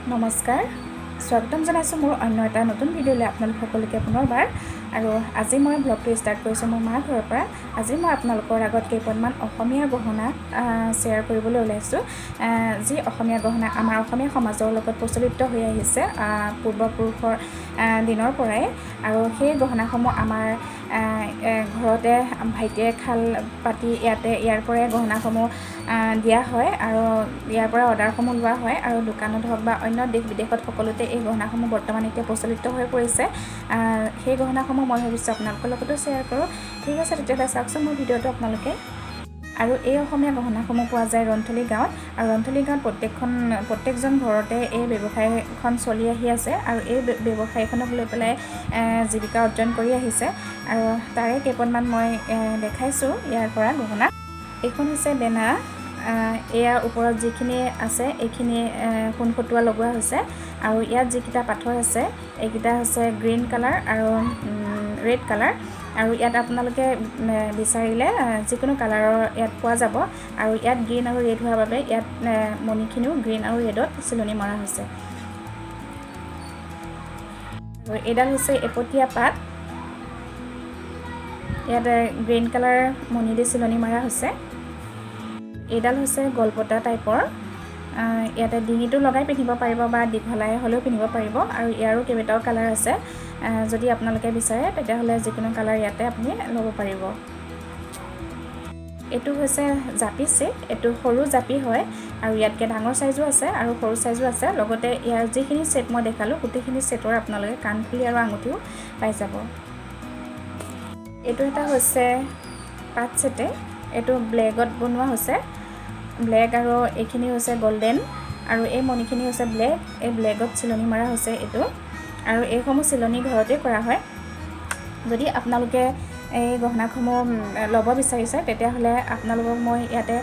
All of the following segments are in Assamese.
নমস্কাৰ স্বাগতম জনাইছোঁ মোৰ অন্য এটা নতুন ভিডিঅ'লৈ আপোনালোক সকলোকে পুনৰবাৰ আৰু আজি মই ব্লগটো ষ্টাৰ্ট কৰিছোঁ মোৰ মা ঘৰৰ পৰা আজি মই আপোনালোকৰ আগত কেইপদমান অসমীয়া গহনা শ্বেয়াৰ কৰিবলৈ ওলাইছোঁ যি অসমীয়া গহনা আমাৰ অসমীয়া সমাজৰ লগত প্ৰচলিত হৈ আহিছে পূৰ্বপুৰুষৰ দিনৰ পৰাই আৰু সেই গহনাসমূহ আমাৰ ঘৰতে ভাইটিয়ে খাল পাতি ইয়াৰ পৰাই গহনাসমূহ দিয়া হয় আৰু ইয়াৰ পৰা অৰ্ডাৰসমূহ লোৱা হয় আৰু দোকানত হওক বা অন্য দেশ বিদেশত সকলোতে এই গহনাসমূহ বৰ্তমান এতিয়া প্ৰচলিত হৈ পৰিছে সেই গহনাসমূহ মই ভাবিছোঁ আপোনালোকৰ লগতো শ্বেয়াৰ কৰোঁ ঠিক আছে তেতিয়াহ'লে চাওকচোন মোৰ ভিডিঅ'টো আপোনালোকে আৰু এই অসমীয়া গহনাসমূহ পোৱা যায় ৰন্থলী গাঁৱত আৰু ৰন্থলী গাঁৱত প্ৰত্যেকজন ঘৰতে এই ব্যৱসায়খন চলি আহি আছে আৰু এই ব্যৱসায়খনক লৈ পেলাই জীৱিকা অৰ্জন কৰি আহিছে আৰু তাৰে কেইপদমান মই দেখাইছোঁ ইয়াৰ পৰা গহনা এইখন হৈছে বেনা ইয়াৰ ওপৰত যিখিনি আছে এইখিনি সোণ খটোৱা লগোৱা হৈছে আৰু ইয়াত যিকেইটা পাথৰ আছে এইকেইটা হৈছে গ্ৰীণ কালাৰ আৰু ৰেড কালাৰ আৰু ইয়াত আপোনালোকে বিচাৰিলে যিকোনো কালাৰৰ ইয়াত পোৱা যাব আৰু ইয়াত গ্ৰীণ আৰু ৰেড হোৱাৰ বাবে ইয়াত মণিখিনিও গ্ৰীণ আৰু ৰেডত চিলনি মৰা হৈছে আৰু এইডাল হৈছে এপতীয়া পাত ইয়াত গ্ৰীণ কালাৰ মণি দি চিলনি মৰা হৈছে এইডাল হৈছে গলপতা টাইপৰ ইয়াতে ডিঙিটো লগাই পিন্ধিব পাৰিব বা দীঘলাই হ'লেও পিন্ধিব পাৰিব আৰু ইয়াৰো কেইবাটাও কালাৰ আছে যদি আপোনালোকে বিচাৰে তেতিয়াহ'লে যিকোনো কালাৰ ইয়াতে আপুনি ল'ব পাৰিব এইটো হৈছে জাপি চেট এইটো সৰু জাপি হয় আৰু ইয়াতকৈ ডাঙৰ চাইজো আছে আৰু সৰু চাইজো আছে লগতে ইয়াৰ যিখিনি চেট মই দেখালোঁ গোটেইখিনি চেটৰ আপোনালোকে কাণফুলি আৰু আঙুঠিও পাই যাব এইটো এটা হৈছে পাত চেটে এইটো ব্লেকত বনোৱা হৈছে ব্লেক আৰু এইখিনি হৈছে গল্ডেন আৰু এই মণিখিনি হৈছে ব্লেক এই ব্লেকত চিলনি মৰা হৈছে এইটো আৰু এইসমূহ চিলনি ঘৰতে কৰা হয় যদি আপোনালোকে এই গহনাসমূহ ল'ব বিচাৰিছে তেতিয়াহ'লে আপোনালোকক মই ইয়াতে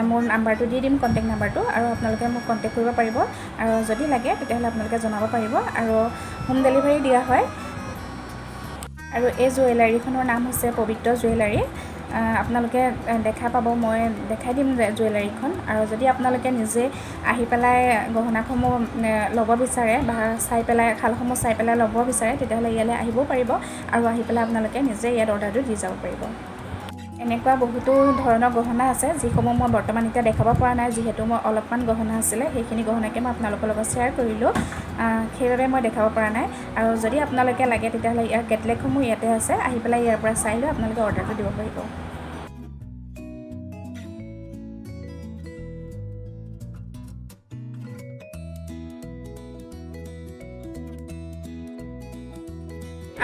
মোৰ নাম্বাৰটো দি দিম কণ্টেক্ট নাম্বাৰটো আৰু আপোনালোকে মোক কণ্টেক্ট কৰিব পাৰিব আৰু যদি লাগে তেতিয়াহ'লে আপোনালোকে জনাব পাৰিব আৰু হোম ডেলিভাৰী দিয়া হয় আৰু এই জুৱেলাৰীখনৰ নাম হৈছে পবিত্ৰ জুৱেলাৰী আপোনালোকে দেখা পাব মই দেখাই দিম জুৱেলাৰীখন আৰু যদি আপোনালোকে নিজে আহি পেলাই গহনাসমূহ ল'ব বিচাৰে বা চাই পেলাই খালসমূহ চাই পেলাই ল'ব বিচাৰে তেতিয়াহ'লে ইয়ালৈ আহিবও পাৰিব আৰু আহি পেলাই আপোনালোকে নিজে ইয়াত অৰ্ডাৰটো দি যাব পাৰিব এনেকুৱা বহুতো ধৰণৰ গহনা আছে যিসমূহ মই বৰ্তমান এতিয়া দেখাব পৰা নাই যিহেতু মই অলপমান গহনা আছিলে সেইখিনি গহনাকে মই আপোনালোকৰ লগত শ্বেয়াৰ কৰিলোঁ সেইবাবে মই দেখাব পৰা নাই আৰু যদি আপোনালোকে লাগে তেতিয়াহ'লে ইয়াৰ কেটলেগসমূহ ইয়াতে আছে আহি পেলাই ইয়াৰ পৰা চাই লৈ আপোনালোকে অৰ্ডাৰটো দিব পাৰিব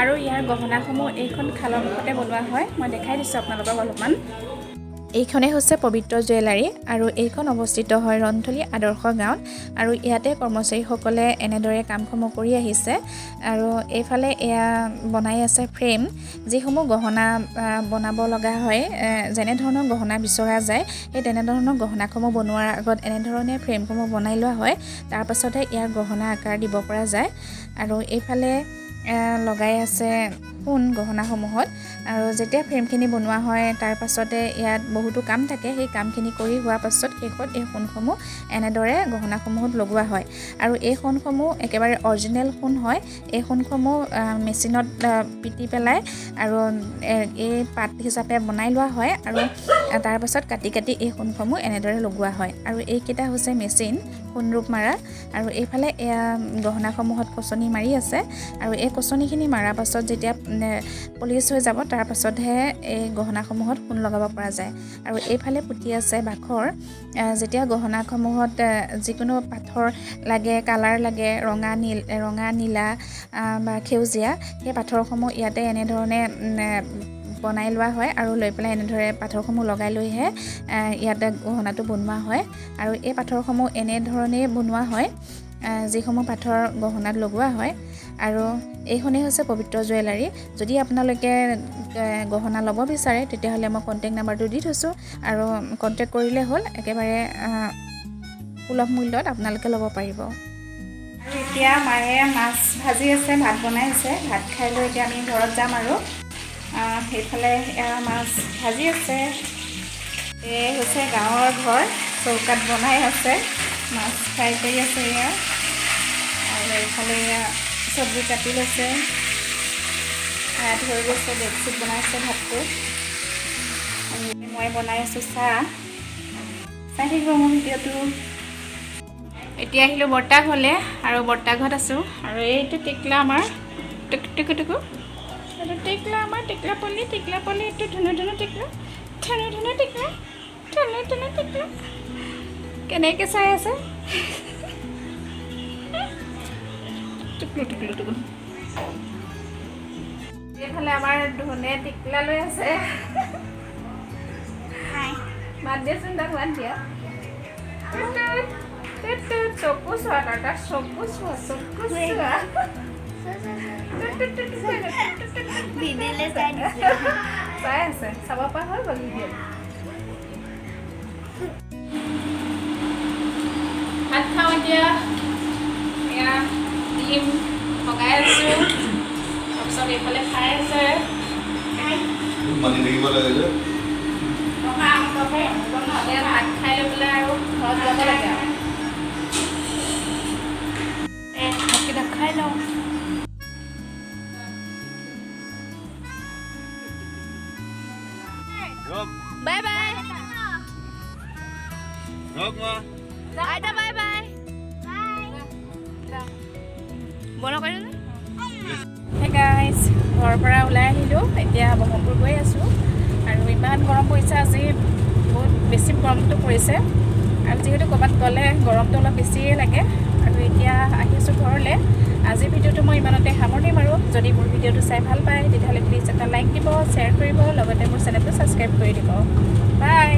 আৰু ইয়াৰ গহনাসমূহ এইখন খালৰ মুখতে বনোৱা হয় মই দেখাই দিছোঁ আপোনালোকক অলপমান এইখনেই হৈছে পবিত্ৰ জুৱেলাৰী আৰু এইখন অৱস্থিত হয় ৰন্থলী আদৰ্শ গাঁৱত আৰু ইয়াতে কৰ্মচাৰীসকলে এনেদৰে কামসমূহ কৰি আহিছে আৰু এইফালে এয়া বনাই আছে ফ্ৰেম যিসমূহ গহনা বনাব লগা হয় যেনেধৰণৰ গহনা বিচৰা যায় সেই তেনেধৰণৰ গহনাসমূহ বনোৱাৰ আগত এনেধৰণে ফ্ৰেমসমূহ বনাই লোৱা হয় তাৰ পাছতহে ইয়াৰ গহনা আকাৰ দিব পৰা যায় আৰু এইফালে লগাই আছে সোণ গহনাসমূহত আৰু যেতিয়া ফ্ৰেমখিনি বনোৱা হয় তাৰ পাছতে ইয়াত বহুতো কাম থাকে সেই কামখিনি কৰি হোৱাৰ পাছত শেষত এই সোণসমূহ এনেদৰে গহনাসমূহত লগোৱা হয় আৰু এই সোণসমূহ একেবাৰে অৰিজিনেল সোণ হয় এই সোণসমূহ মেচিনত পিটি পেলাই আৰু এই পাত হিচাপে বনাই লোৱা হয় আৰু তাৰ পাছত কাটি কাটি এই সোণসমূহ এনেদৰে লগোৱা হয় আৰু এইকেইটা হৈছে মেচিন সোণৰূপ মাৰা আৰু এইফালে এয়া গহনাসমূহত কচনি মাৰি আছে আৰু এই কচনিখিনি মাৰাৰ পাছত যেতিয়া পলিচ হৈ যাব তাৰ পাছতহে এই গহনাসমূহত সোণ লগাব পৰা যায় আৰু এইফালে পুতি আছে বাখৰ যেতিয়া গহনাসমূহত যিকোনো পাথৰ লাগে কালাৰ লাগে ৰঙা নীলা বা সেউজীয়া সেই পাথৰসমূহ ইয়াতে এনেধৰণে বনাই লোৱা হয় আৰু লৈ পেলাই এনেদৰে পাথৰসমূহ লগাই লৈহে ইয়াতে গহনাটো বনোৱা হয় আৰু এই পাথৰসমূহ এনেধৰণেই বনোৱা হয় যিসমূহ পাথৰ গহনাত লগোৱা হয় আৰু এইখনেই হৈছে পবিত্ৰ জুৱেলাৰী যদি আপোনালোকে গহনা ল'ব বিচাৰে তেতিয়াহ'লে মই কণ্টেক্ট নাম্বাৰটো দি থৈছোঁ আৰু কণ্টেক্ট কৰিলে হ'ল একেবাৰে সুলভ মূল্যত আপোনালোকে ল'ব পাৰিব আৰু এতিয়া মায়ে মাছ ভাজি আছে ভাত বনাই আছে ভাত খাই লৈ এতিয়া আমি ঘৰত যাম আৰু সেইফালে মাছ ভাজি আছে এই হৈছে গাঁৱৰ ঘৰ চৌকাত বনাই আছে মাছ ফ্ৰাই কৰি আছে এয়া আৰু এইফালে চব্জি কাটি লৈছে, ভাত হৈ গৈছে, ডেক্সিত বনাইছে ভাতটো। মই বনাই আছোঁ চাহ, চাই থাকিব মোৰ ভিডিঅ'টো। এতিয়া আহিলোঁ বৰ্তা ঘৰলৈ আৰু বৰ্তা ঘৰত আছোঁ। আৰু এইটো টিকলা আমাৰ টুকু এইটো টিকলা আমাৰ টিকলা পলি এইটো ধুনু টিকলা ধুনু টিকলা কেনেকৈ চাই আছে টুকলু। এইফালে আমাৰ ধুনে টিকলা লৈ আছে। মাত দিয়াচোন, তাক মাত দিয়া। চকু চোৱা, তাৰ চকু চোৱা। চাই আছে, চাব পৰা হৈ গ'ল ভিডিঅ'। ভাত খাওঁ এতিয়া। এয়া ডিম ভগাই আছোঁ, তাৰপিছত এইফালে খাই আছে। ভাত খাই লৈ পেলাই আৰু ঘৰত যাব লাগে আৰু ভাতকেইটা খাই লওঁ। বাই বাই আইতা, বাই বাই বন কৰিলোঁ। হে গাইজ, ঘৰৰ পৰা ওলাই আহিলোঁ, এতিয়া ব্ৰহ্মপুৰ গৈ আছোঁ। আৰু ইমান গৰম পৰিছে আজি, বহুত বেছি গৰমটো পৰিছে। আৰু যিহেতু ক'ৰবাত গ'লে গৰমটো অলপ বেছিয়ে লাগে। আৰু এতিয়া আহি আছোঁ ঘৰলৈ। আজিৰ ভিডিঅ'টো মই ইমানতে সামৰণি মাৰোঁ। যদি মোৰ ভিডিঅ'টো চাই ভাল পায় তেতিয়াহ'লে প্লিজ এটা লাইক দিব, শ্বেয়াৰ কৰিব, লগতে মোৰ চেনেলটো ছাবস্ক্ৰাইব কৰি দিব। বাই।